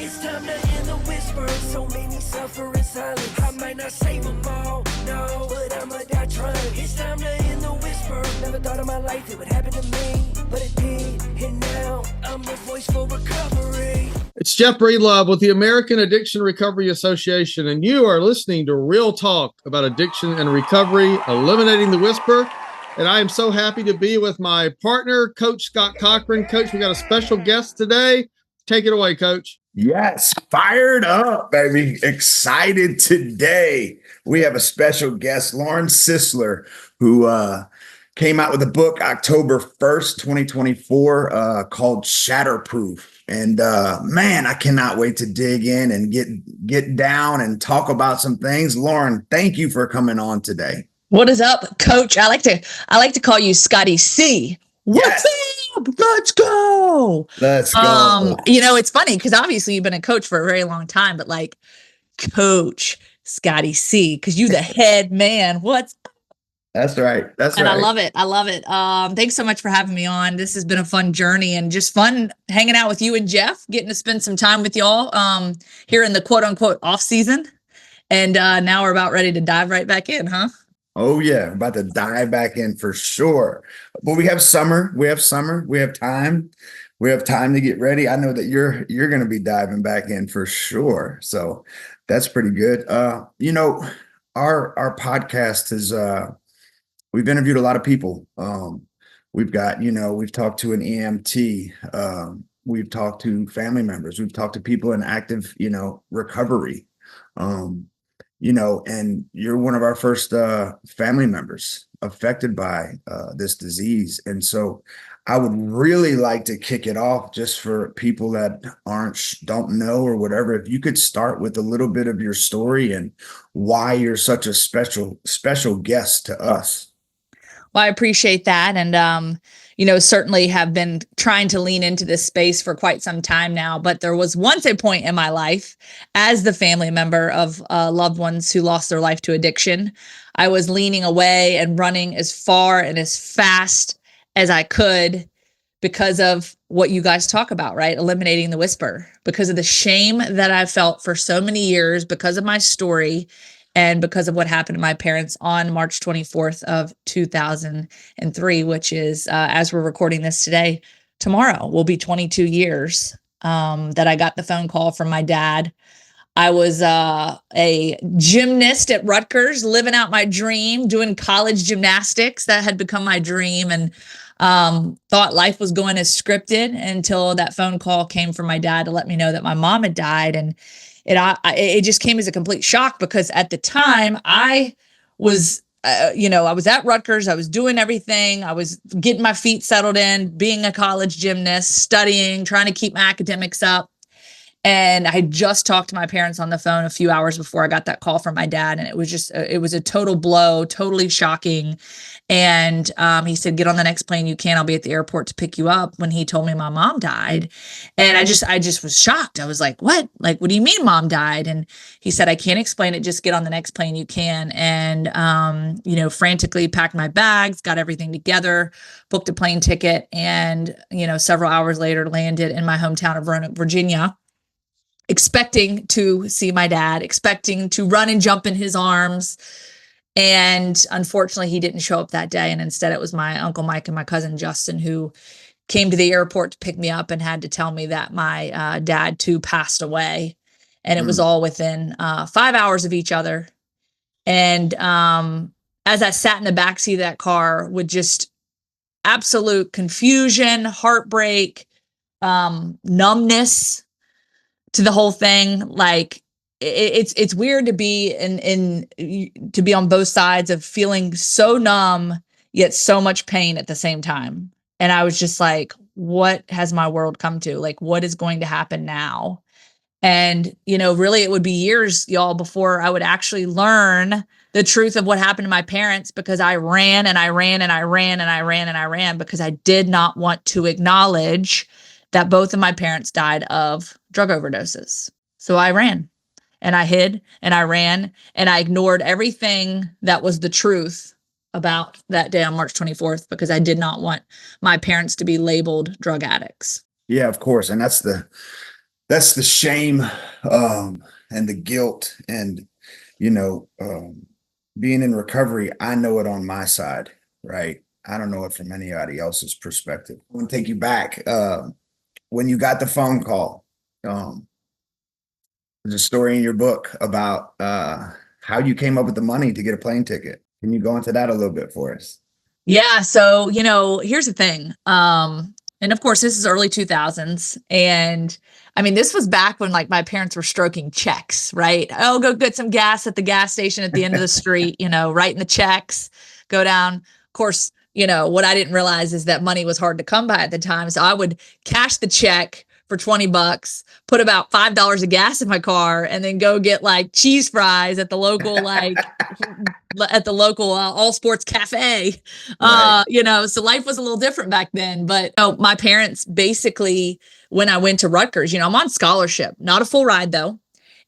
It's time to end the whisper. So many suffer in silence. I might not save them all, no, but I'ma die trying. It's time to end the whisper. Never thought in my life it would happen to me, but it did, and now I'm the voice for recovery. It's Jeff Breedlove with the American Addiction Recovery Association, and you are listening to Real Talk about addiction and recovery, eliminating the whisper. And I am so happy to be with my partner, Coach Scott Cochran. Coach, we got a special guest today. Take it away, Coach. Yes, fired up, baby. Excited today. We have a special guest, Lauren Sisler, who came out with a book October 1st, 2024, called Shatterproof. And man, I cannot wait to dig in and get down and talk about some things. Lauren, thank you for coming on today. What is up, Coach? I like to call you Scotty C. What's up? Let's go. Let's go. It's funny because obviously you've been a coach for a very long time, but like Coach Scotty C, because you the head man. What's That's right. And I love it. I love it. Thanks so much for having me on. This has been a fun journey and just fun hanging out with you and Jeff, getting to spend some time with y'all here in the quote unquote off season. And now we're about ready to dive right back in, huh? Oh yeah, I'm about to dive back in for sure. But we have summer. We have time. We have time to get ready. I know that you're going to be diving back in for sure. So that's pretty good. Our podcast is we've interviewed a lot of people. We've talked to an EMT. We've talked to family members. We've talked to people in active, recovery. And you're one of our first family members affected by this disease. And so I would really like to kick it off just for people that don't know or whatever. If you could start with a little bit of your story and why you're such a special guest to us. Well, I appreciate that. And, certainly have been trying to lean into this space for quite some time now. But there was once a point in my life as the family member of loved ones who lost their life to addiction. I was leaning away and running as far and as fast as I could because of what you guys talk about, right? Eliminating the whisper, because of the shame that I felt for so many years, because of my story. And because of what happened to my parents on March 24th of 2003, which is, as we're recording this today, tomorrow will be 22 years that I got the phone call from my dad. I was a gymnast at Rutgers, living out my dream, doing college gymnastics. That had become my dream, and thought life was going as scripted until that phone call came from my dad to let me know that my mom had died. And it just came as a complete shock because at the time I was, I was at Rutgers. I was doing everything. I was getting my feet settled in, being a college gymnast, studying, trying to keep my academics up. And I just talked to my parents on the phone a few hours before I got that call from my dad. And it was a total blow, totally shocking. And he said, get on the next plane you can. I'll be at the airport to pick you up, when he told me my mom died. And I just was shocked. I was like, what? Like, what do you mean mom died? And he said, I can't explain it. Just get on the next plane you can. And, frantically packed my bags, got everything together, booked a plane ticket. And, several hours later landed in my hometown of Roanoke, Virginia, expecting to see my dad, expecting to run and jump in his arms. And unfortunately, he didn't show up that day. And instead, it was my Uncle Mike and my cousin Justin who came to the airport to pick me up and had to tell me that my dad, too, passed away. And it was all within 5 hours of each other. And as I sat in the backseat of that car with just absolute confusion, heartbreak, numbness to the whole thing, like, it's weird to be to be on both sides of feeling so numb yet so much pain at the same time. And I was just like, what has my world come to? Like, what is going to happen now? And really it would be years, y'all, before I would actually learn the truth of what happened to my parents, because I ran and I ran and I ran and I ran and I ran because I did not want to acknowledge that both of my parents died of drug overdoses. So I ran. And I hid and I ran and I ignored everything that was the truth about that day on March 24th, because I did not want my parents to be labeled drug addicts. Yeah, of course. And that's That's the shame, and the guilt, and you know, being in recovery. I know it on my side, right? I don't know it from anybody else's perspective. I want to take you back. When you got the phone call, um, there's a story in your book about how you came up with the money to get a plane ticket. Can you go into that a little bit for us? Yeah. So, here's the thing. And of course, this is early 2000s. And I mean, this was back when like my parents were stroking checks, right? Oh, go get some gas at the gas station at the end of the street, writing the checks, go down. Of course, what I didn't realize is that money was hard to come by at the time. So I would cash the check for $20, put about $5 of gas in my car, and then go get like cheese fries at the local, all sports cafe. Right. So life was a little different back then. But my parents basically, when I went to Rutgers, I'm on scholarship, not a full ride though.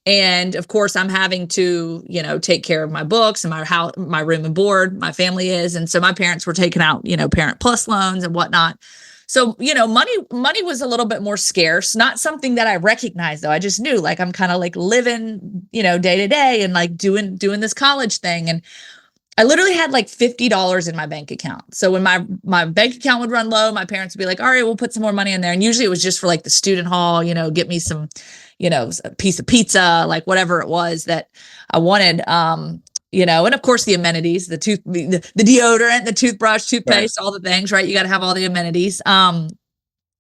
And of course, I'm having to, take care of my books and my house, my room and board, my family is. And so my parents were taking out, Parent Plus loans and whatnot. So, money was a little bit more scarce, not something that I recognized though. I just knew like I'm kind of like living, day to day and like doing this college thing. And I literally had like $50 in my bank account. So when my bank account would run low, my parents would be like, all right, we'll put some more money in there. And usually it was just for like the student hall, get me some, a piece of pizza, like whatever it was that I wanted. And of course the amenities, the deodorant, the toothbrush, Right. toothpaste, all the things, right? You got to have all the amenities.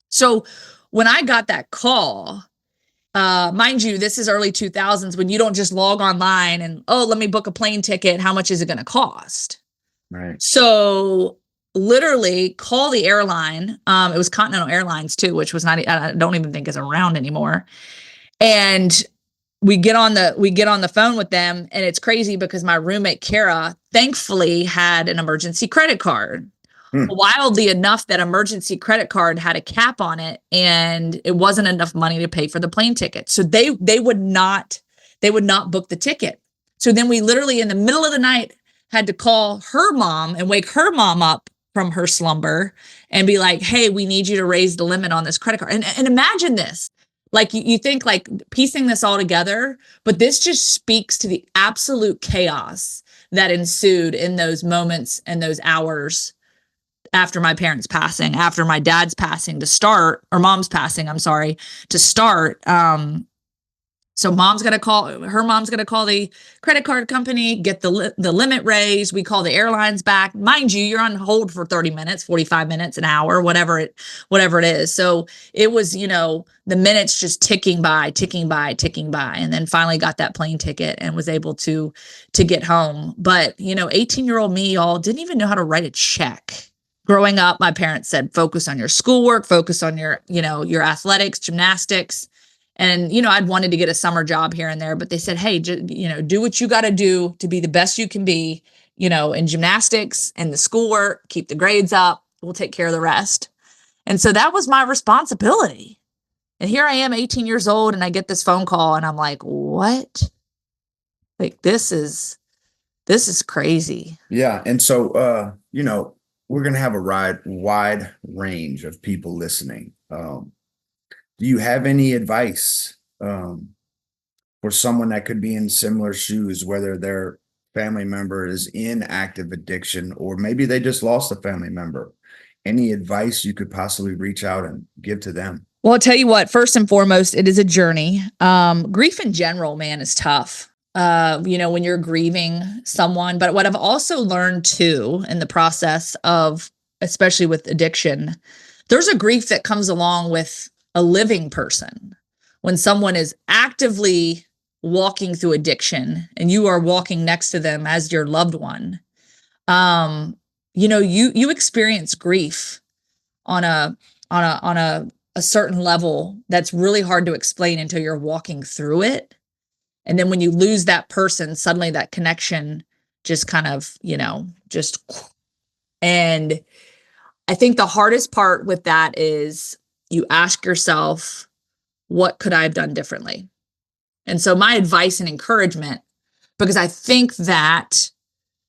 So when I got that call, mind you, this is early 2000s when you don't just log online and, oh, let me book a plane ticket. How much is it going to cost? Right. So literally call the airline. It was Continental Airlines too, which was not, I don't even think is around anymore. And we get on the phone with them, and it's crazy because my roommate Kara thankfully had an emergency credit card. Hmm. Wildly enough, that emergency credit card had a cap on it, and it wasn't enough money to pay for the plane ticket. So they would not book the ticket. So then we literally in the middle of the night had to call her mom and wake her mom up from her slumber and be like, hey, we need you to raise the limit on this credit card. And imagine this. Like you think like piecing this all together, but this just speaks to the absolute chaos that ensued in those moments and those hours after my parents' passing, after my dad's passing to start, or mom's passing, I'm sorry, to start. So her mom's going to call the credit card company, get the limit raised. We call the airlines back. Mind you, you're on hold for 30 minutes, 45 minutes, an hour, whatever it is. So it was, the minutes just ticking by. And then finally got that plane ticket and was able to get home. But, 18-year-old me, y'all, didn't even know how to write a check. Growing up, my parents said, focus on your schoolwork, focus on your athletics, gymnastics. And, I'd wanted to get a summer job here and there, but they said, hey, do what you got to do to be the best you can be, in gymnastics and the schoolwork, keep the grades up. We'll take care of the rest. And so that was my responsibility. And here I am, 18 years old, and I get this phone call and I'm like, what? Like, this is crazy. Yeah. And so, we're going to have a wide range of people listening. Do you have any advice for someone that could be in similar shoes, whether their family member is in active addiction or maybe they just lost a family member? Any advice you could possibly reach out and give to them? Well, I'll tell you what, first and foremost, it is a journey. Grief in general, man, is tough. When you're grieving someone, but what I've also learned too in the process of, especially with addiction, there's a grief that comes along with a living person. When someone is actively walking through addiction and you are walking next to them as your loved one, you experience grief on a certain level that's really hard to explain until you're walking through it. And then when you lose that person, suddenly that connection just kind of, and I think the hardest part with that is you ask yourself, what could I have done differently? And so my advice and encouragement, because I think that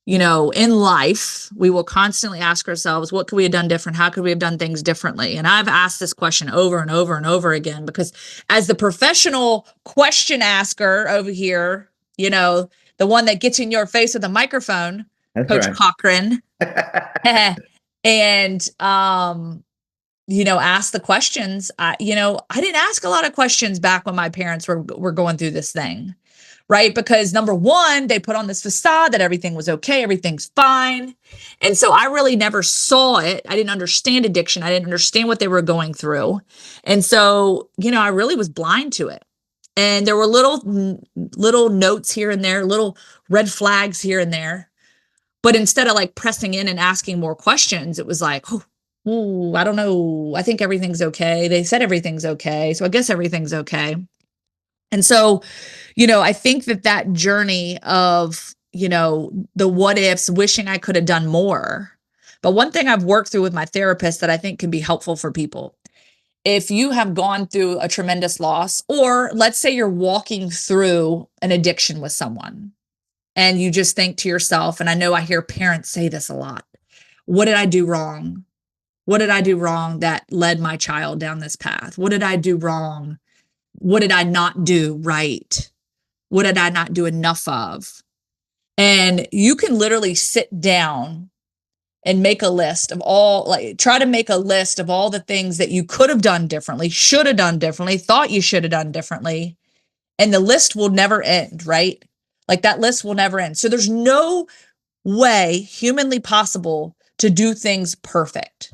in life, we will constantly ask ourselves, what could we have done different? How could we have done things differently? And I've asked this question over and over and over again, because as the professional question asker over here, the one that gets in your face with a microphone, That's Coach right. Cochran, and, ask the questions. I didn't ask a lot of questions back when my parents were going through this thing. Right? Because number one, they put on this facade that everything was okay, everything's fine. And so I really never saw it. I didn't understand addiction. I didn't understand what they were going through. And so, I really was blind to it. And there were little notes here and there, little red flags here and there. But instead of like pressing in and asking more questions, it was like, oh, I don't know. I think everything's okay. They said everything's okay. So I guess everything's okay. And so, I think that journey of, the what ifs, wishing I could have done more. But one thing I've worked through with my therapist that I think can be helpful for people, if you have gone through a tremendous loss, or let's say you're walking through an addiction with someone and you just think to yourself, and I know I hear parents say this a lot, what did I do wrong? What did I do wrong that led my child down this path? What did I do wrong? What did I not do right? What did I not do enough of? And you can literally sit down and make a list of try to make a list of all the things that you could have done differently, should have done differently, thought you should have done differently. And the list will never end, right? Like that list will never end. So there's no way humanly possible to do things perfect.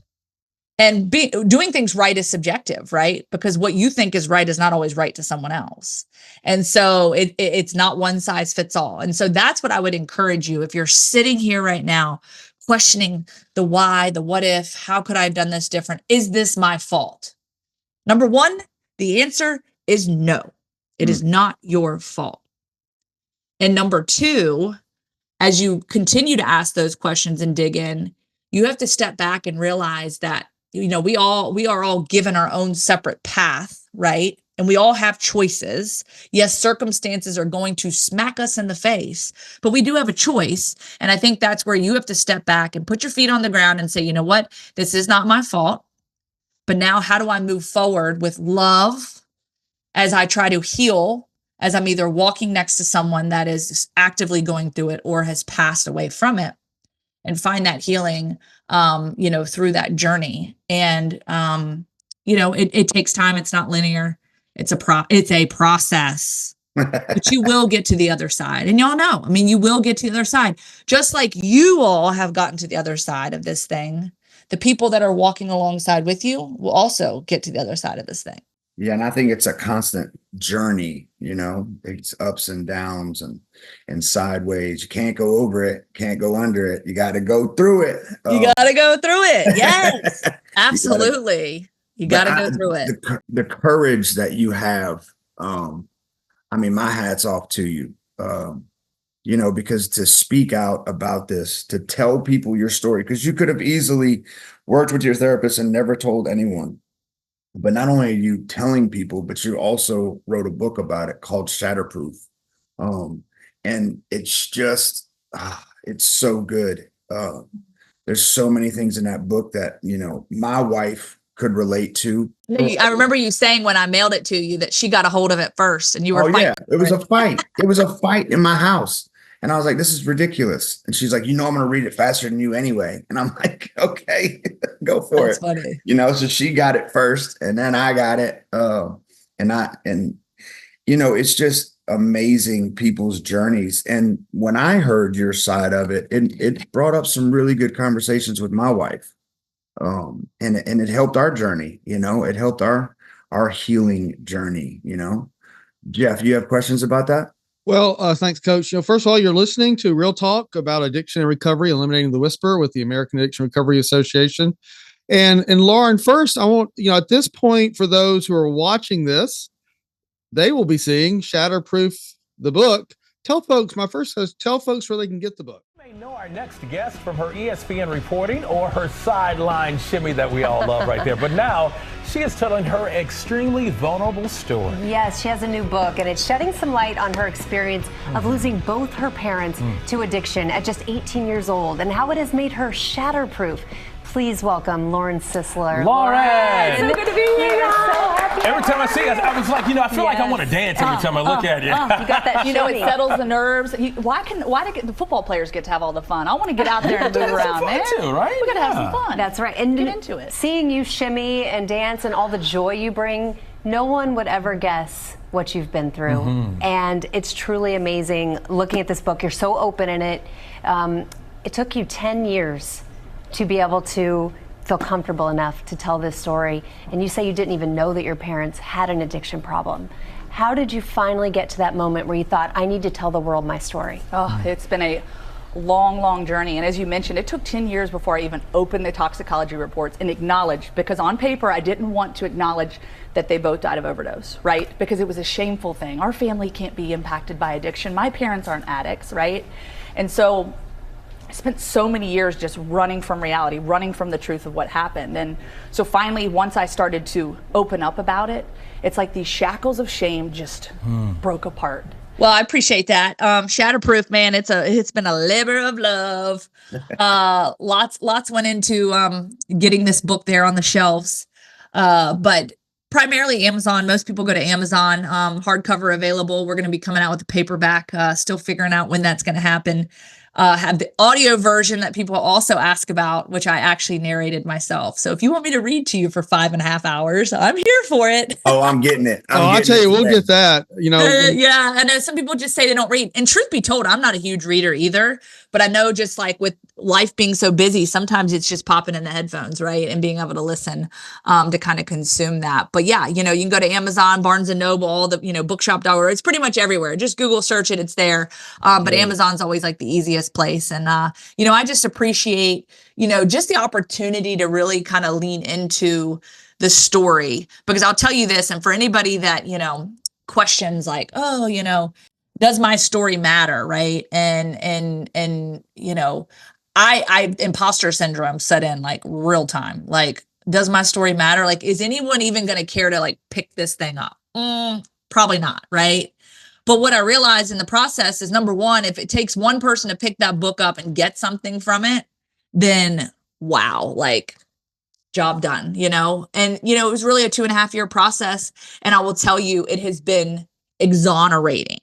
And doing things right is subjective, right? Because what you think is right is not always right to someone else. And so it's not one size fits all. And so that's what I would encourage you. If you're sitting here right now, questioning the why, the what if, how could I have done this different? Is this my fault? Number one, the answer is no. It is not your fault. And number two, as you continue to ask those questions and dig in, you have to step back and realize that, we are all given our own separate path, right? And we all have choices. Yes, circumstances are going to smack us in the face, but we do have a choice. And I think that's where you have to step back and put your feet on the ground and say, you know what? This is not my fault. But now how do I move forward with love as I try to heal, as I'm either walking next to someone that is actively going through it or has passed away from it, and find that healing, through that journey. And, it takes time. It's not linear. It's a process, but you will get to the other side. And y'all know, you will get to the other side, just like you all have gotten to the other side of this thing. The people that are walking alongside with you will also get to the other side of this thing. Yeah, and I think it's a constant journey, it's ups and downs and sideways. You can't go over it, can't go under it. You got to go through it. You got to go through it. Yes, absolutely. You got to go through it. The courage that you have, my hat's off to you, because to speak out about this, to tell people your story, because you could have easily worked with your therapist and never told anyone. But not only are you telling people, but you also wrote a book about it called Shatterproof. And it's just, it's so good. There's so many things in that book that, my wife could relate to. I remember you saying when I mailed it to you that she got a hold of it first and you were fighting. Yeah, it was a fight. It was a fight in my house. And I was like, this is ridiculous. And she's like, I'm going to read it faster than you anyway. And I'm like, okay, go for it. That's funny. So she got it first and then I got it. It's just amazing people's journeys. And when I heard your side of it, it brought up some really good conversations with my wife. And it helped our journey, it helped our healing journey, Jeff, you have questions about that? Well, thanks, Coach. First of all, you're listening to Real Talk about addiction and recovery, eliminating the whisper with the American Addiction Recovery Association. And Lauren, first, I want, at this point, for those who are watching this, they will be seeing Shatterproof, the book. Tell folks where they can get the book. You may know our next guest from her ESPN reporting or her sideline shimmy that we all love right there. But now she is telling her extremely vulnerable story. Yes, she has a new book, and it's shedding some light on her experience of losing both her parents to addiction at just 18 years old and how it has made her shatterproof. Please welcome Lauren Sisler. Lauren! So good to be here. Every time I see you, I was like, I feel like I want to dance every time I look at you. You got that it settles the nerves. Why do the football players get to have all the fun? I want to get out there and move around, man. Too, right? We got to have some fun. That's right. And get into it. Seeing you shimmy and dance and all the joy you bring, no one would ever guess what you've been through. And it's truly amazing looking at this book. You're so open in it. It took you 10 years to be able to feel comfortable enough to tell this story. And you say you didn't even know that your parents had an addiction problem. How did you finally get to that moment where you thought, I need to tell the world my story? Oh, it's been a long journey. And as you mentioned, it took 10 years before I even opened the toxicology reports and acknowledged, because on paper, I didn't want to acknowledge that they both died of overdose, right? Because it was a shameful thing. Our family can't be impacted by addiction. My parents aren't addicts, right? And so I spent so many years just running from reality, running from the truth of what happened. And so finally, once I started to open up about it, it's like these shackles of shame just broke apart. Well, I appreciate that. Shatterproof, man, it's been a labor of love. Lots went into getting this book there on the shelves. But primarily Amazon. Most people go to Amazon. Hardcover available. We're going to be coming out with the paperback. Still figuring out when that's going to happen. Have the audio version that people also ask about, which I actually narrated myself. So if you want me to read to you for 5.5 hours, I'm here for it. Oh, I'm getting it. I'll tell you, we'll get that. Yeah, I know some people just say they don't read. And truth be told, I'm not a huge reader either. But I know just like with life being so busy, sometimes it's just popping in the headphones, right? And being able to listen to kind of consume that. But yeah, you can go to Amazon, Barnes and Noble, all the, bookshop.org. It's pretty much everywhere. Just Google search it. It's there. But Amazon's always like the easiest place. And, I just appreciate, just the opportunity to really kind of lean into the story, because I'll tell you this. And for anybody that, questions like, does my story matter? Right. And I imposter syndrome set in like real time. Like, does my story matter? Like, is anyone even going to care to like pick this thing up? Probably not. Right. But what I realized in the process is, number one, if it takes one person to pick that book up and get something from it, then wow, like job done, and, it was really a 2.5-year process. And I will tell you, it has been exonerating.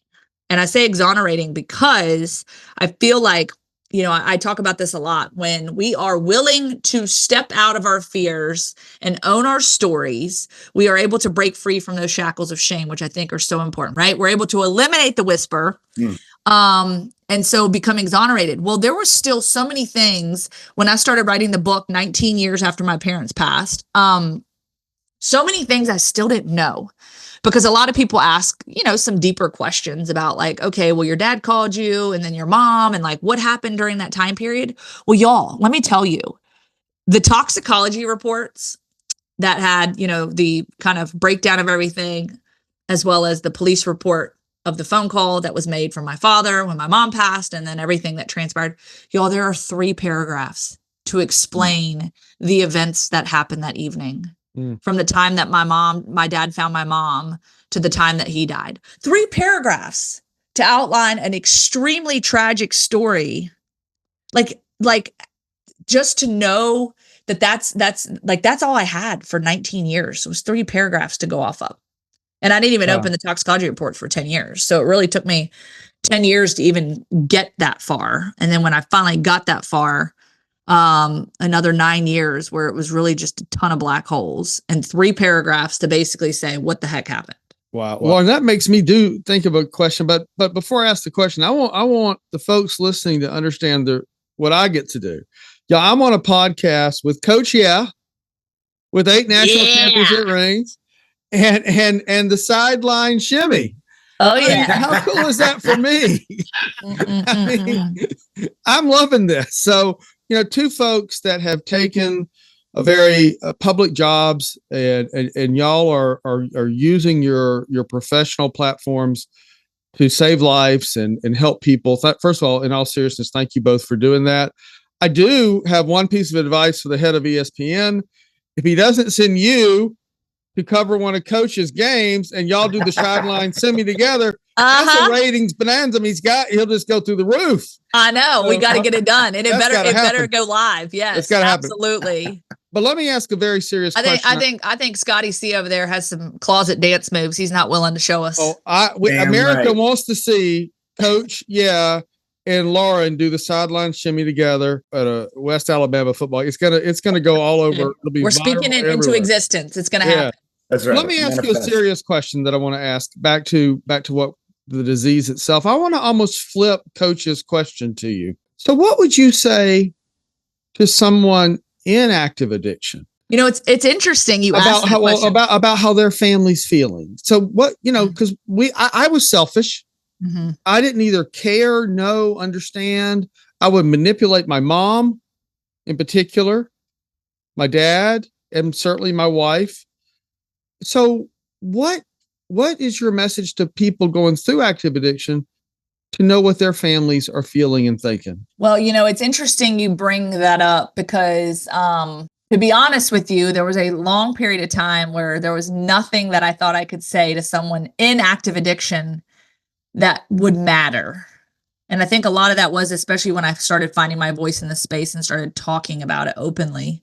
And I say exonerating because I feel like, I talk about this a lot. When we are willing to step out of our fears and own our stories, we are able to break free from those shackles of shame, which I think are so important, right? We're able to eliminate the whisper and so become exonerated. Well, there were still so many things when I started writing the book 19 years after my parents passed. So many things I still didn't know. Because a lot of people ask, some deeper questions about like, okay, well, your dad called you and then your mom and like what happened during that time period? Well, y'all, let me tell you, the toxicology reports that had, the kind of breakdown of everything, as well as the police report of the phone call that was made from my father when my mom passed, and then everything that transpired, y'all, there are 3 paragraphs to explain the events that happened that evening. From the time that my dad found my mom to the time that he died. 3 paragraphs to outline an extremely tragic story. Like just to know that's all I had for 19 years. It was 3 paragraphs to go off of. And I didn't even open the toxicology reports for 10 years. So it really took me 10 years to even get that far. And then when I finally got that far, another 9 years where it was really just a ton of black holes and 3 paragraphs to basically say what the heck happened. Wow. Well, and that makes me think of a question, but before I ask the question, I want the folks listening to understand what I get to do. Yeah, I'm on a podcast with Coach with 8 national championship rings and the sideline shimmy. Oh yeah. How cool is that for me? I mean, I'm loving this. So, 2 folks that have taken a very public jobs and y'all are using your professional platforms to save lives and help people. First of all, in all seriousness, thank you both for doing that. I do have one piece of advice for the head of ESPN. If he doesn't send you to cover one of Coach's games and y'all do the sideline semi together, that's a ratings bonanza. He'll just go through the roof. I know. We got to get it done, and it better go live. Yes, it's got to happen. Absolutely. But let me ask a very serious question. I think Scotty C over there has some closet dance moves he's not willing to show us. Oh, America wants to see Coach, and Lauren do the sideline shimmy together at a West Alabama football. It's gonna go all over. We're speaking it into existence. It's gonna happen. That's right. Let me ask you a serious question that I want to ask back to what the disease itself. I want to almost flip Coach's question to you. So what would you say to someone in active addiction? It's interesting you about how their family's feeling. So what, because I was selfish. Mm-hmm. I didn't either care, know, understand. I would manipulate my mom in particular, my dad, and certainly my wife. So what is your message to people going through active addiction to know what their families are feeling and thinking? Well, it's interesting you bring that up because, to be honest with you, there was a long period of time where there was nothing that I thought I could say to someone in active addiction that would matter. And I think a lot of that was, especially when I started finding my voice in the space and started talking about it openly.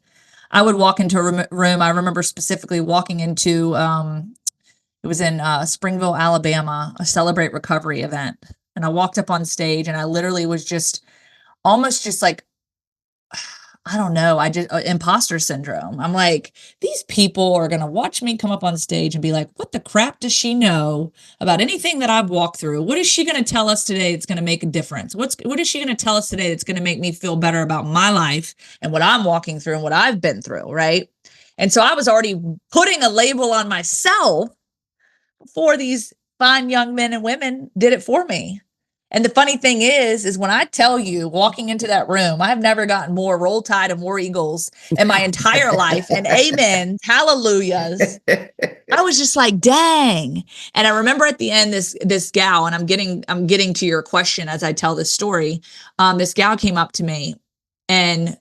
I would walk into a room. I remember specifically walking into, it was in Springville, Alabama, a Celebrate Recovery event. And I walked up on stage and I literally was almost just like, I don't know. Imposter syndrome. I'm like, these people are going to watch me come up on stage and be like, what the crap does she know about anything that I've walked through? What is she going to tell us today that's going to make a difference? What is she going to tell us today that's going to make me feel better about my life and what I'm walking through and what I've been through, right? And so I was already putting a label on myself before these fine young men and women did it for me. And the funny thing is when I tell you, walking into that room, I've never gotten more Roll Tide and War Eagles in my entire life. And amen, hallelujahs. I was just like, dang. And I remember at the end, this gal, and I'm getting to your question as I tell this story. This gal came up to me and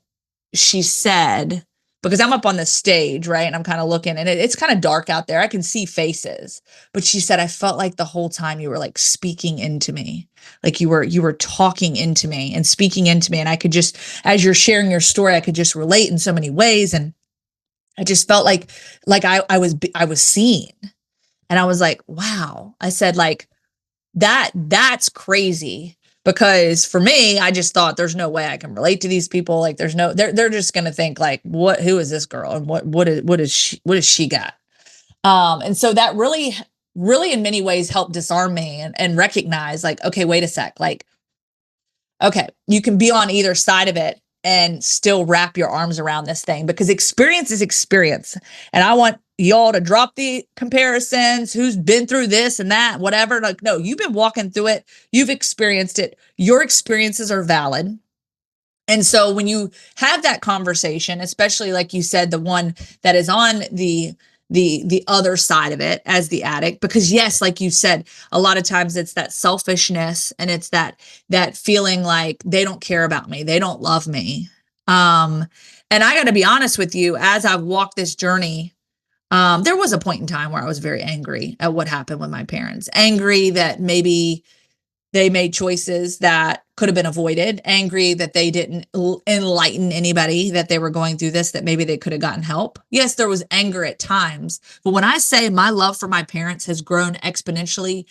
she said, because I'm up on the stage, right? And I'm kind of looking and it's kind of dark out there. I can see faces, but she said, I felt like the whole time you were like speaking into me. Like you were talking into me and speaking into me. And I could just, as you're sharing your story, I could just relate in so many ways. And I just felt like I was seen. And I was like, wow. I said like, that's crazy. Because for me, I just thought there's no way I can relate to these people. Like they're just going to think like, who is this girl? And what is she got? And so that really in many ways helped disarm me and recognize like, okay, wait a sec. Like, okay, you can be on either side of it and still wrap your arms around this thing because experience is experience. And I want y'all to drop the comparisons, who's been through this and that, whatever. Like, no, you've been walking through it. You've experienced it. Your experiences are valid. And so when you have that conversation, especially like you said, the one that is on the other side of it as the addict, because yes, like you said, a lot of times it's that selfishness and it's that feeling like they don't care about me. They don't love me. And I got to be honest with you, as I've walked this journey, there was a point in time where I was very angry at what happened with my parents, angry that maybe they made choices that could have been avoided, angry that they didn't enlighten anybody that they were going through this, that maybe they could have gotten help. Yes, there was anger at times. But when I say my love for my parents has grown exponentially,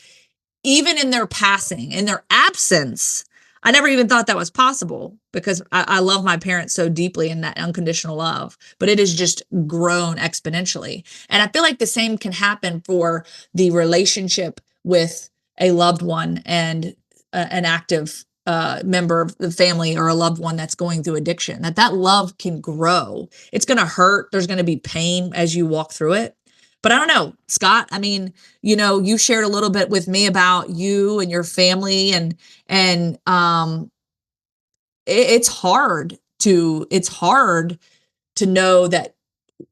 even in their passing, in their absence, I never even thought that was possible because I love my parents so deeply in that unconditional love, but it has just grown exponentially. And I feel like the same can happen for the relationship with a loved one and an active member of the family or a loved one that's going through addiction, that love can grow. It's going to hurt. There's going to be pain as you walk through it. But I don't know, Scott, I mean, you shared a little bit with me about you and your family and it's hard to know that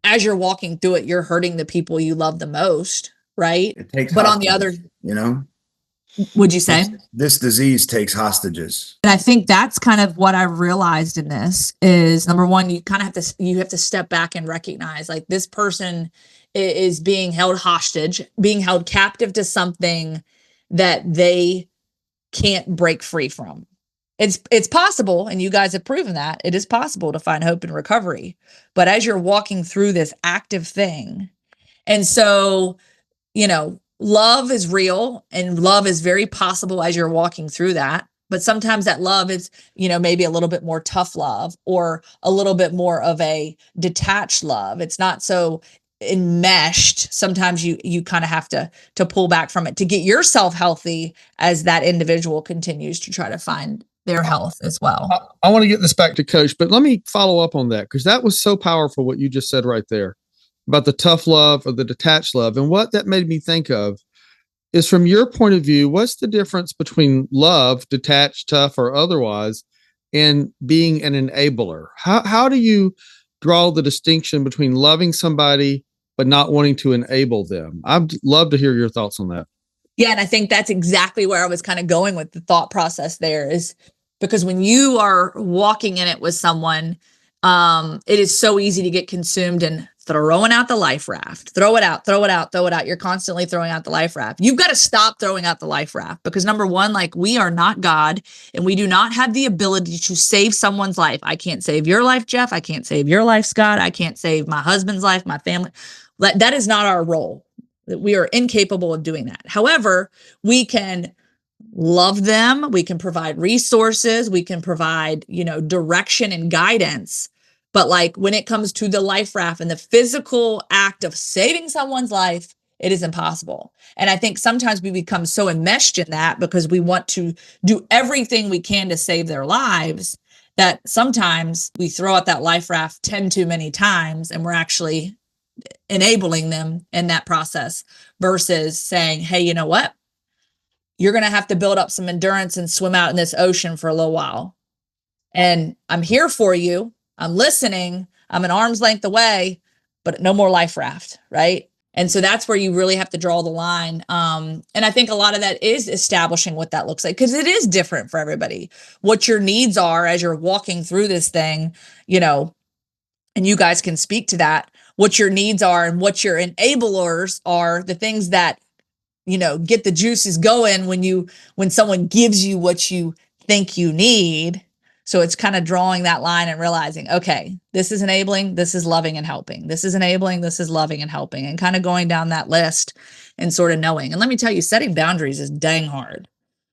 as you're walking through it, you're hurting the people you love the most. Right. It takes but on the other, Would you say? This disease takes hostages. And I think that's kind of what I realized in this is, number one, you kind of have to step back and recognize, like, this person is being held hostage, being held captive to something that they can't break free from. It's possible, and you guys have proven that it is possible to find hope in recovery. But as you're walking through this active thing, and so, love is real and love is very possible as you're walking through that. But sometimes that love is, maybe a little bit more tough love or a little bit more of a detached love. It's not so enmeshed. Sometimes you kind of have to pull back from it to get yourself healthy as that individual continues to try to find their health as well. I want to get this back to Coach, but let me follow up on that, because that was so powerful what you just said right there about the tough love or the detached love. And what that made me think of is, from your point of view, what's the difference between love, detached, tough, or otherwise, and being an enabler? How do you draw the distinction between loving somebody but not wanting to enable them? I'd love to hear your thoughts on that. Yeah, and I think that's exactly where I was kind of going with the thought process there, is because when you are walking in it with someone, it is so easy to get consumed in throwing out the life raft. Throw it out, throw it out, throw it out. You're constantly throwing out the life raft. You've got to stop throwing out the life raft, because number one, like, we are not God, and we do not have the ability to save someone's life. I can't save your life, Jeff. I can't save your life, Scott. I can't save my husband's life, my family. That is not our role. We are incapable of doing that. However, we can love them. We can provide resources. We can provide, direction and guidance. But like, when it comes to the life raft and the physical act of saving someone's life, it is impossible. And I think sometimes we become so enmeshed in that because we want to do everything we can to save their lives, that sometimes we throw out that life raft 10 too many times, and we're actually enabling them in that process versus saying, hey, you know what? You're going to have to build up some endurance and swim out in this ocean for a little while. And I'm here for you. I'm listening. I'm an arm's length away, but no more life raft, right? And so that's where you really have to draw the line. And I think a lot of that is establishing what that looks like, because it is different for everybody. What your needs are as you're walking through this thing, and you guys can speak to that, what your needs are and what your enablers are, the things that, get the juices going when someone gives you what you think you need. So it's kind of drawing that line and realizing, okay, this is enabling, this is loving and helping. This is enabling, this is loving and helping, and kind of going down that list and sort of knowing. And let me tell you, setting boundaries is dang hard,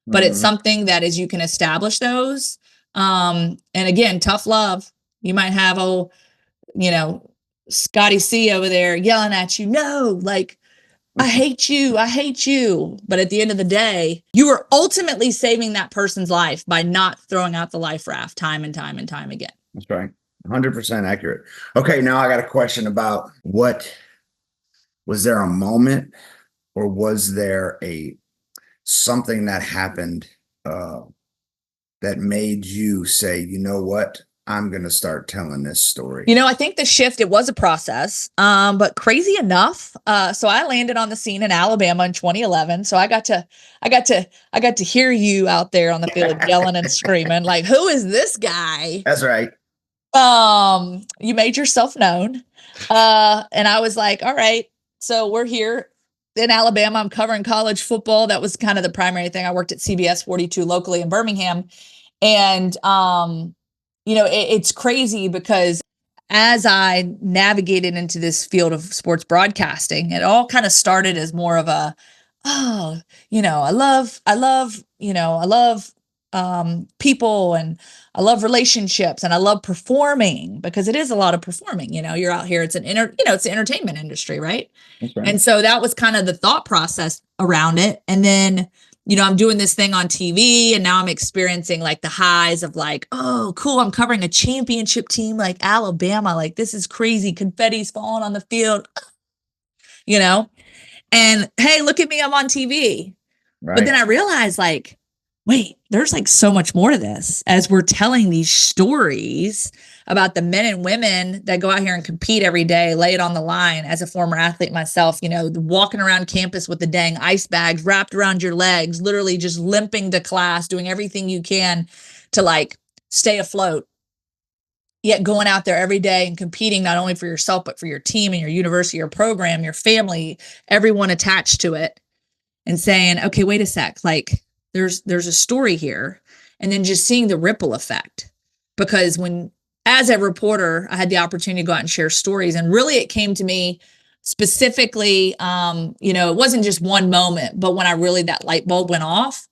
but it's something that as you can establish those. And again, tough love, you might have, Scotty C over there yelling at you, no, like, I hate you. But at the end of the day, you are ultimately saving that person's life by not throwing out the life raft time and time and time again. That's right. 100% accurate. Okay, now I got a question about was there a moment, or was there something that happened that made you say, you know what? I'm going to start telling this story. I think the shift, it was a process, but crazy enough. So I landed on the scene in Alabama in 2011. So I got to hear you out there on the field yelling and screaming, like, who is this guy? That's right. You made yourself known. And I was like, all right, so we're here in Alabama. I'm covering college football. That was kind of the primary thing. I worked at CBS 42 locally in Birmingham. And, it's crazy because as I navigated into this field of sports broadcasting, it all kind of started as more of a, I love people, and I love relationships, and I love performing, because it is a lot of performing. You're out here, it's it's the entertainment industry, right? That's right. And so that was kind of the thought process around it. And then, I'm doing this thing on TV, and now I'm experiencing like the highs of like, oh, cool, I'm covering a championship team like Alabama. Like, this is crazy. Confetti's falling on the field, and hey, look at me, I'm on TV. Right. But then I realized, like, wait, there's like so much more to this as we're telling these stories about the men and women that go out here and compete every day, lay it on the line. As a former athlete myself, walking around campus with the dang ice bags wrapped around your legs, literally just limping to class, doing everything you can to like stay afloat. Yet going out there every day and competing not only for yourself, but for your team and your university, your program, your family, everyone attached to it, and saying, okay, wait a sec, like there's a story here. And then just seeing the ripple effect. Because as a reporter, I had the opportunity to go out and share stories. And really it came to me specifically, it wasn't just one moment, but when that light bulb went off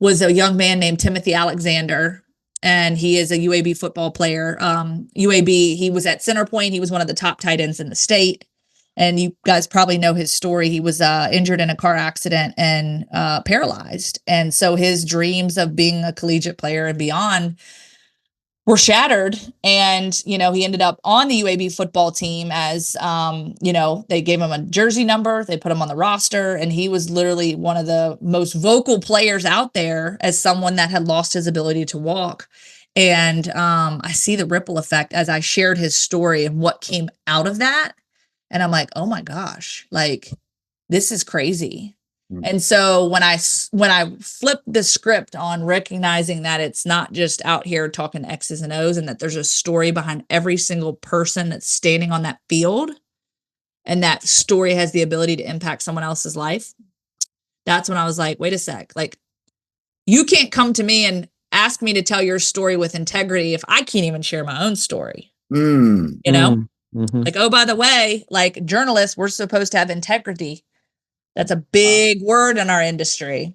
was a young man named Timothy Alexander. And he is a UAB football player. UAB, he was at center point. He was one of the top tight ends in the state. And you guys probably know his story. He was injured in a car accident and paralyzed. And so his dreams of being a collegiate player and beyond were shattered. And, he ended up on the UAB football team as, they gave him a jersey number. They put him on the roster. And he was literally one of the most vocal players out there as someone that had lost his ability to walk. And I see the ripple effect as I shared his story and what came out of that. And I'm like, oh my gosh, like this is crazy. Mm-hmm. And so when I flipped the script on recognizing that it's not just out here talking X's and O's and that there's a story behind every single person that's standing on that field, and that story has the ability to impact someone else's life, that's when I was like, wait a sec, like you can't come to me and ask me to tell your story with integrity if I can't even share my own story, Mm-hmm. Like, oh, by the way, like journalists, we're supposed to have integrity. That's a big word in our industry.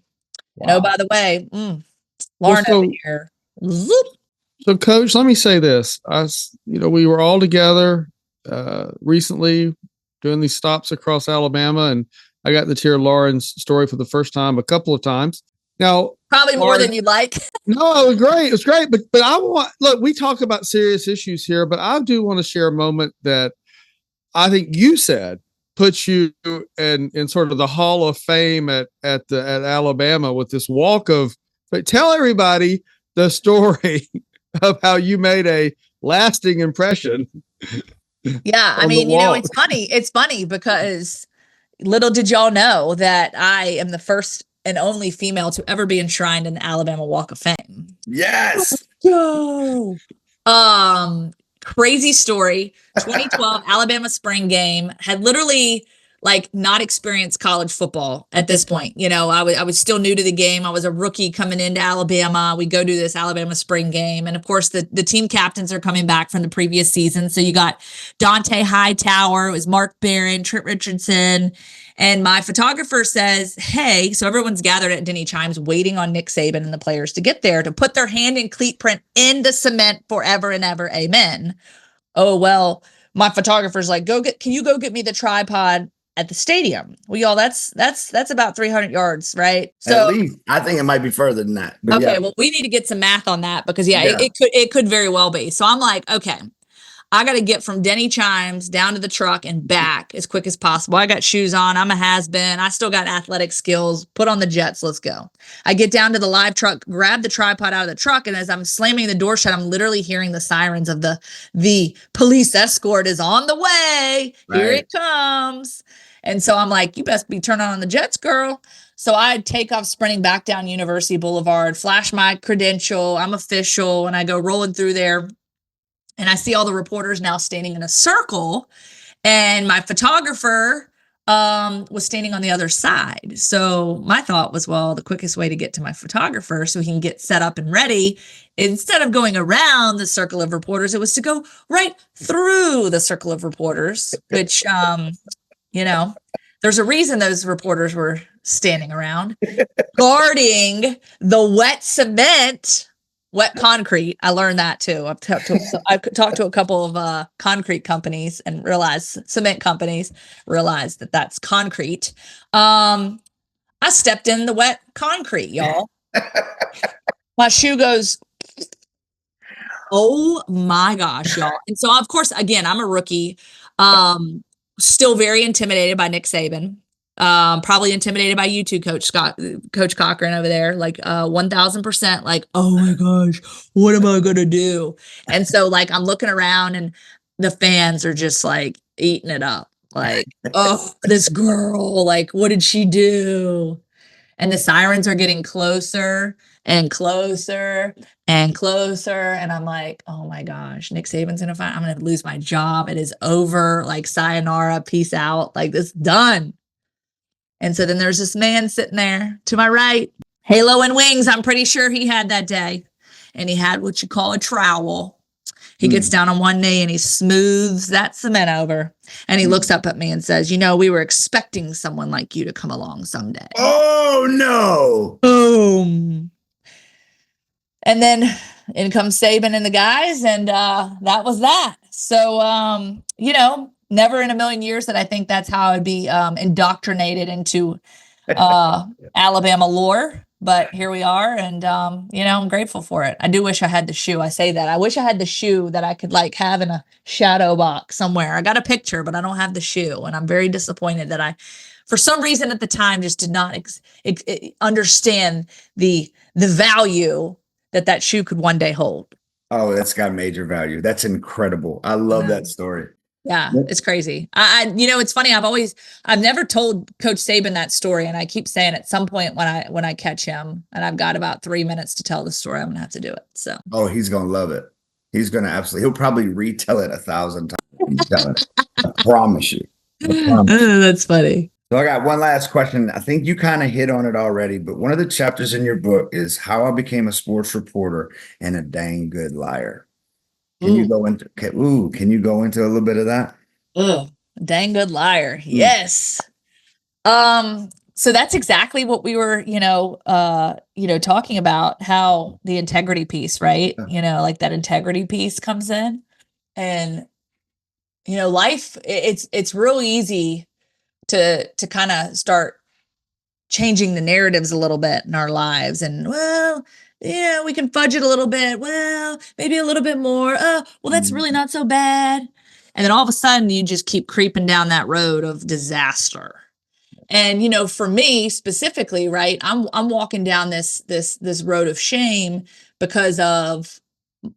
Wow. And oh, by the way, Lauren over here. So, Coach, let me say this. We were all together recently doing these stops across Alabama, and I got to hear Lauren's story for the first time a couple of times. Now, probably more than you'd like. No, it was great. It was great. But we talk about serious issues here, but I do want to share a moment that I think you said puts you in sort of the Hall of Fame at Alabama with this walk of, but tell everybody the story of how you made a lasting impression. Yeah. I mean, it's funny. It's funny because little did y'all know that I am the first and only female to ever be enshrined in the Alabama Walk of Fame. Yes. Go. Crazy story. 2012 Alabama spring game. Had literally like not experienced college football at this point. I was still new to the game. I was a rookie coming into Alabama. We go to this Alabama spring game. And of course the team captains are coming back from the previous season. So you got Dante Hightower, it was Mark Barron, Trent Richardson. And my photographer says, hey, so everyone's gathered at Denny Chimes waiting on Nick Saban and the players to get there to put their hand in cleat print in the cement forever and ever. Amen. Oh, well, my photographer's like, can you go get me the tripod at the stadium? Well, y'all, that's about 300 yards, right? So at least I think it might be further than that. But okay, well, we need to get some math on that because it could very well be. So I'm like, okay, I got to get from Denny Chimes down to the truck and back as quick as possible. I got shoes on. I'm a has-been. I still got athletic skills. Put on the jets. Let's go. I get down to the live truck, grab the tripod out of the truck. And as I'm slamming the door shut, I'm literally hearing the sirens of the police escort is on the way. Right. Here it comes. And so I'm like, you best be turning on the jets, girl. So I take off sprinting back down University Boulevard, flash my credential. I'm official. And I go rolling through there. And I see all the reporters now standing in a circle, and my photographer was standing on the other side. So my thought was, well, the quickest way to get to my photographer so he can get set up and ready, instead of going around the circle of reporters, it was to go right through the circle of reporters, which, there's a reason those reporters were standing around guarding the wet concrete. I learned that too. I've talked to a couple of concrete companies and cement companies realized that that's concrete. I stepped in the wet concrete, y'all. My shoe goes, oh my gosh, y'all. And so of course, again, I'm a rookie, still very intimidated by Nick Saban. Probably intimidated by you too, Coach Cochran over there, like 1000%, like, oh my gosh, what am I gonna do? And so like I'm looking around and the fans are just like eating it up. Like, oh, this girl, like, what did she do? And the sirens are getting closer and closer and closer. And I'm like, oh my gosh, Nick Saban's gonna find, I'm gonna lose my job. It is over. Like, sayonara, peace out. Like, this done. And so then there's this man sitting there to my right, halo and wings. I'm pretty sure he had that day. And he had what you call a trowel. He gets down on one knee and he smooths that cement over. And he looks up at me and says, you know, we were expecting someone like you to come along someday. Oh, no. Boom. And then in comes Saban and the guys. And that was that. So, you know, never in a million years that I think that's how I'd be indoctrinated into Alabama lore. But here we are. And, you know, I'm grateful for it. I do wish I had the shoe. I say that. I wish I had the shoe that I could like have in a shadow box somewhere. I got a picture, but I don't have the shoe. And I'm very disappointed that I, for some reason at the time, just did not understand the value that shoe could one day hold. Oh, that's got major value. That's incredible. I love that story. Yeah, it's crazy. I you know, it's funny. I've never told Coach Saban that story, and I keep saying at some point when I catch him, and I've got about 3 minutes to tell the story, I'm gonna have to do it. So. Oh, he's gonna love it. He's gonna he'll probably retell it 1,000 times. I promise you. That's funny. So I got one last question. I think you kind of hit on it already, but one of the chapters in your book is how I became a sports reporter and a dang good liar. Can you go into a little bit of that? Dang good liar. Yes. So that's exactly what we were, talking about, how the integrity piece, right? You know, like that integrity piece comes in. And, you know, life, it's real easy to kind of start changing the narratives a little bit in our lives. And, well, yeah, we can fudge it a little bit. Well, maybe a little bit more. Well, that's really not so bad. And then all of a sudden you just keep creeping down that road of disaster. And, you know, for me specifically, right, I'm walking down this road of shame because of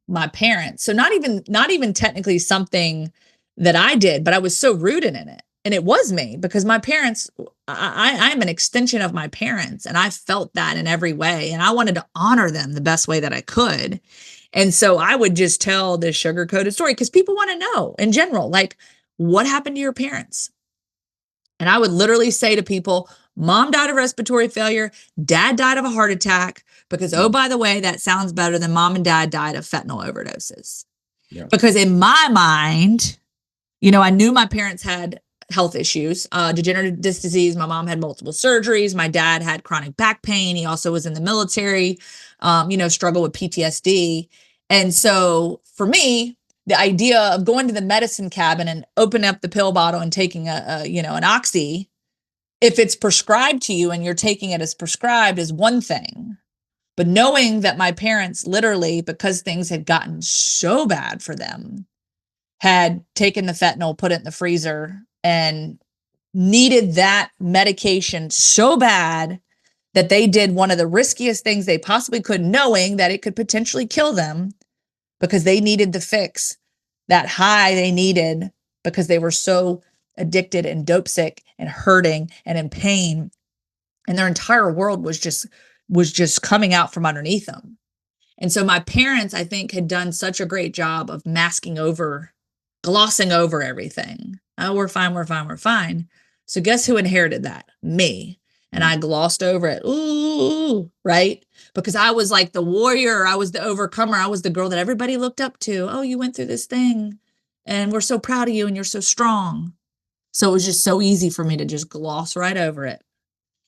my parents. So not even technically something that I did, but I was so rooted in it. And it was me, because my parents, I'm an extension of my parents, and I felt that in every way. And I wanted to honor them the best way that I could. And so I would just tell this sugar-coated story because people want to know in general, like, what happened to your parents? And I would literally say to people, mom died of respiratory failure, dad died of a heart attack, because, oh, by the way, that sounds better than mom and dad died of fentanyl overdoses. Yeah. Because in my mind, you know, I knew my parents had health issues, degenerative disc disease. My mom had multiple surgeries. My dad had chronic back pain. He also was in the military, struggled with PTSD. And so for me, the idea of going to the medicine cabinet and opening up the pill bottle and taking an oxy, if it's prescribed to you and you're taking it as prescribed, is one thing. But knowing that my parents literally, because things had gotten so bad for them, had taken the fentanyl, put it in the freezer, and needed that medication so bad that they did one of the riskiest things they possibly could, knowing that it could potentially kill them, because they needed the fix, that high they needed, because they were so addicted and dope sick and hurting and in pain. And their entire world was just coming out from underneath them. And so my parents, I think, had done such a great job of glossing over everything. Oh, we're fine, we're fine, we're fine. So guess who inherited that? Me. And I glossed over it. Ooh, right? Because I was like the warrior. I was the overcomer. I was the girl that everybody looked up to. Oh, you went through this thing, and we're so proud of you, and you're so strong. So it was just so easy for me to just gloss right over it.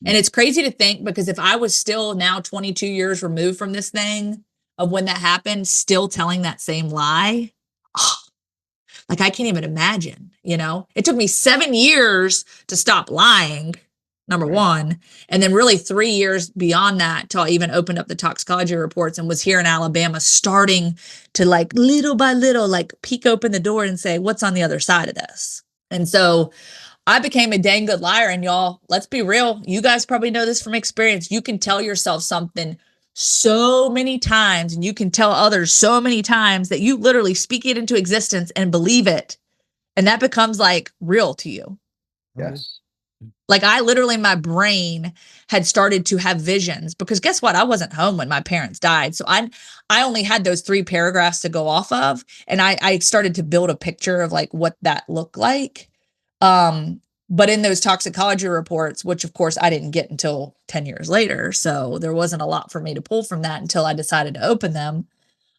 And it's crazy to think, because if I was still now 22 years removed from this thing of when that happened, still telling that same lie, like, I can't even imagine, you know? It took me 7 years to stop lying, number one. And then really 3 years beyond that till I even opened up the toxicology reports and was here in Alabama, starting to, like, little by little, like, peek open the door and say, what's on the other side of this? And so I became a dang good liar. And y'all, let's be real. You guys probably know this from experience. You can tell yourself something so many times, and you can tell others so many times that you literally speak it into existence and believe it. And that becomes like real to you. Yes. Like I literally, my brain had started to have visions, because guess what? I wasn't home when my parents died. So I only had those 3 paragraphs to go off of. And I started to build a picture of like what that looked like. But in those toxicology reports, which of course I didn't get until 10 years later. So there wasn't a lot for me to pull from that until I decided to open them.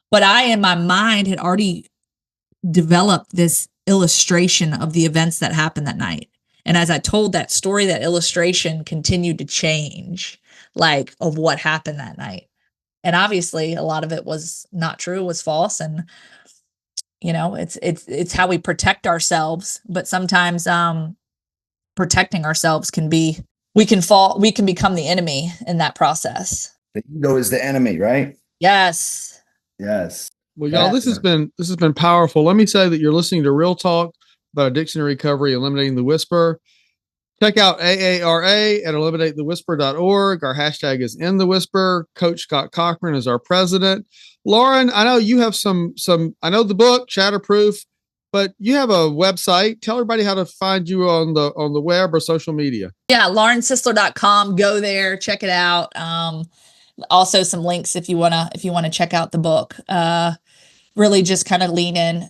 But I, in my mind, had already developed this illustration of the events that happened that night. And as I told that story, that illustration continued to change, like of what happened that night. And obviously a lot of it was not true, was false. And, you know, it's how we protect ourselves. But sometimes protecting ourselves can be, we can become the enemy in that process. The ego is the enemy, right? Yes. Yes. Well, y'all, this has been powerful. Let me say that you're listening to Real Talk about addiction and recovery, eliminating the whisper. Check out AARA at eliminatethewhisper.org. Our hashtag is In the Whisper. Coach Scott Cochran is our president. Lauren, I know you have some. I know the book Shatterproof, but you have a website. Tell everybody how to find you on the web or social media. Yeah, laurensisler.com. Go there, check it out. Also some links if you wanna check out the book. Really just kind of lean in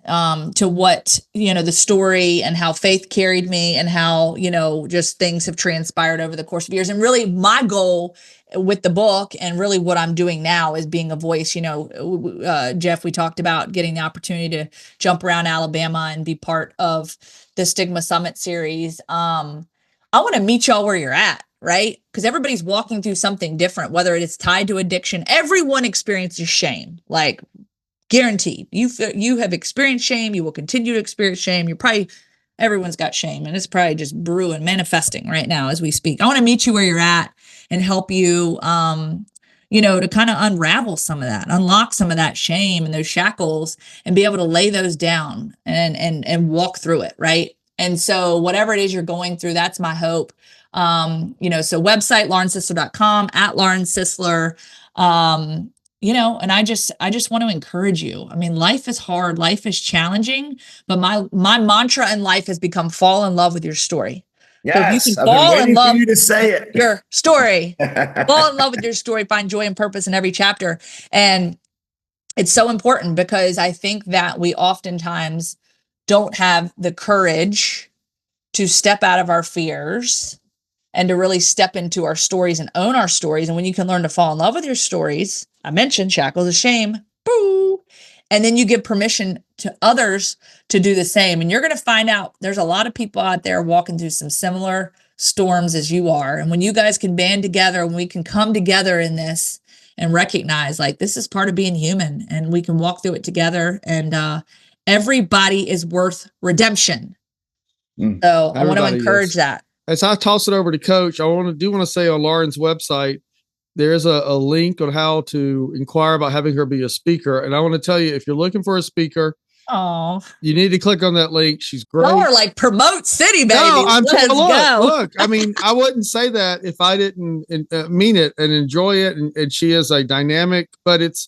to what, you know, the story and how faith carried me, and how, you know, just things have transpired over the course of years. And really my goal with the book, and really what I'm doing now, is being a voice. You know, Jeff, we talked about getting the opportunity to jump around Alabama and be part of the Stigma Summit series. I want to meet y'all where you're at, right? Because everybody's walking through something different, whether it's tied to addiction. Everyone experiences shame, like guaranteed. You have experienced shame. You will continue to experience shame. Everyone's got shame, and it's probably just brewing, manifesting right now as we speak. I want to meet you where you're at and help you, you know, to kind of unravel some of that, unlock some of that shame and those shackles, and be able to lay those down and walk through it. Right. And so whatever it is you're going through, that's my hope. You know, so website, laurensisler.com, at Lauren Sisler. You know, and I just want to encourage you. I mean, life is hard, life is challenging, but my mantra in life has become fall in love with your story. Yes, so if you I've can been fall waiting in love for you to say it. Your story, fall in love with your story, find joy and purpose in every chapter. And it's so important, because I think that we oftentimes don't have the courage to step out of our fears and to really step into our stories and own our stories. And when you can learn to fall in love with your stories, I mentioned shackles of shame, boo, and then you give permission to others to do the same. And you're going to find out there's a lot of people out there walking through some similar storms as you are. And when you guys can band together, when we can come together in this and recognize, like, this is part of being human, and we can walk through it together, and everybody is worth redemption. So I want to encourage that. As I toss it over to Coach, I want to say on Lauren's website, there's a link on how to inquire about having her be a speaker. And I want to tell you, if you're looking for a speaker, you need to click on that link. She's great. Y'all are like, promote City, baby. No, Let's go. Look, I mean, I wouldn't say that if I didn't mean it and enjoy it. And she is a dynamic, but it's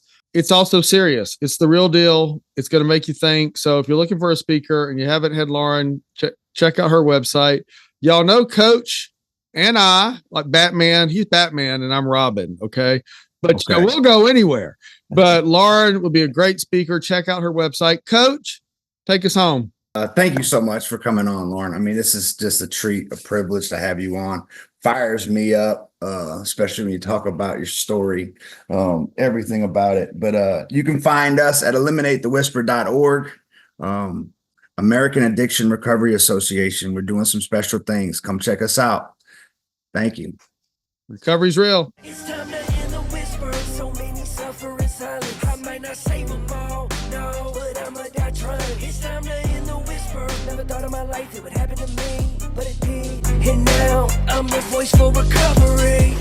also serious. It's the real deal. It's going to make you think. So if you're looking for a speaker and you haven't had Lauren, check out her website. Y'all know Coach and I, like Batman. He's Batman and I'm Robin. Okay. But okay. We'll go anywhere. But Lauren will be a great speaker. Check out her website. Coach, take us home. Thank you so much for coming on, Lauren. I mean, this is just a treat, a privilege to have you on. Fires me up, especially when you talk about your story, everything about it. But you can find us at eliminatethewhisper.org. American Addiction Recovery Association. We're doing some special things. Come check us out. Thank you. Recovery's real. It's time to end the whisper. So many suffer in silence. I might not save them all, no, but I'ma die trying. It's time to end the whisper. Never thought in my life it would happen to me, but it did. And now I'm the voice for recovery.